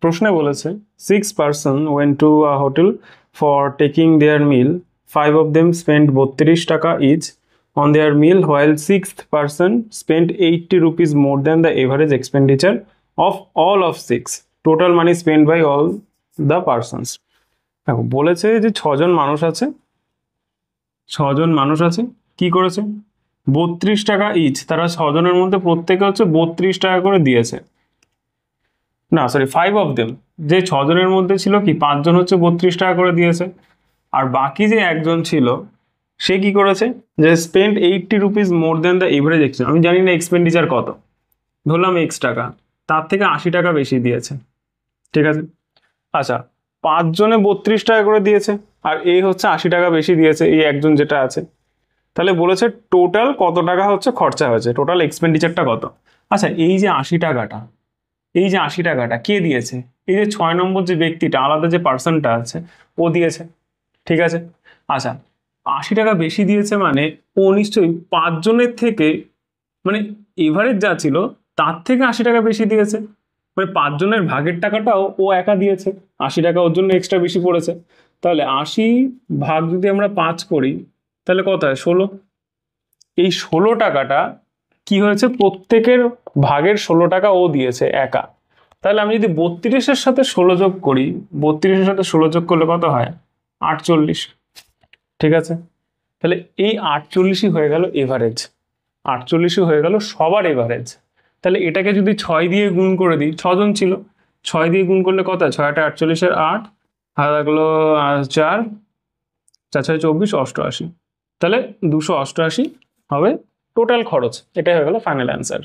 প্রশ্নে বলেছে 6 person went to a hotel for taking their meal. 5 of them spent 32 টাকা each on their meal, while 6th person spent 80 rupees more than the average expenditure of all of 6. Total money spent by all the persons. দেখো বলেছে যে ছজন মানুষ আছে কি করেছে 32 টাকা ইচ, তারা ছজনের মধ্যে প্রত্যেকে হচ্ছে 32 টাকা করে দিয়েছে। না সরি 5 অফ দেম, যে ছজনের মধ্যে ছিল কি 5 জন হচ্ছে 32 টাকা করে দিয়েছে, আর বাকি যে একজন ছিল সে কি করেছে যে spend 80 rupees more than the average expenditure. আমি জানি না এক্সপেন্ডিচার কত, ধরলাম x টাকা, তার থেকে 80 টাকা বেশি দিয়েছে, ঠিক আছে। আচ্ছা 5 জনে 32 টাকা করে দিয়েছে আর এই হচ্ছে 80 টাকা বেশি দিয়েছে, এই একজন যেটা আছে। তাহলে বলেছে টোটাল কত টাকা হচ্ছে খরচা হয়েছে, টোটাল এক্সপেন্ডিচারটা কত। আচ্ছা এই যে 80 টাকাটা কে দিয়েছে, এই যে 6 নম্বর যে ব্যক্তিটা আলাদা যে পার্সনটা আছে ও দিয়েছে, ঠিক আছে। আচ্ছা 80 টাকা বেশি দিয়েছে মানে ও নিশ্চয়ই 5 জনের থেকে, মানে এভারেজ যা ছিল তার থেকে 80 টাকা বেশি দিয়েছে, মানে 5 জনের ভাগের টাকাটাও ও একা দিয়েছে, 80 টাকা ওর জন্য এক্সট্রা বেশি পড়েছে। তাহলে 80 ভাগ যদি আমরা 5 করি তাহলে কত হয় 16। এই 16 টাকাটা কি হয়েছে, প্রত্যেকের ভাগের 16 টাকা ও দিয়েছে একা। তাহলে আমি যদি 32-এর সাথে 16 যোগ করি, 32-এর সাথে 16 যোগ করলে কত হয় 48, ঠিক আছে। তাহলে এই 48ই হয়ে গেল এভারেজ, 48ই হয়ে গেল সবার এভারেজ। তাহলে এটাকে যদি 6 দিয়ে গুণ করে দিই, 6 জন ছিল, 6 দিয়ে গুণ করলে কত হয় 6 × 48 8, আর লাগলো 4 4 6 24 88, তাহলে 288 হবে টোটাল খরচ। এটাই হয়ে গেল ফাইনাল অ্যান্সার।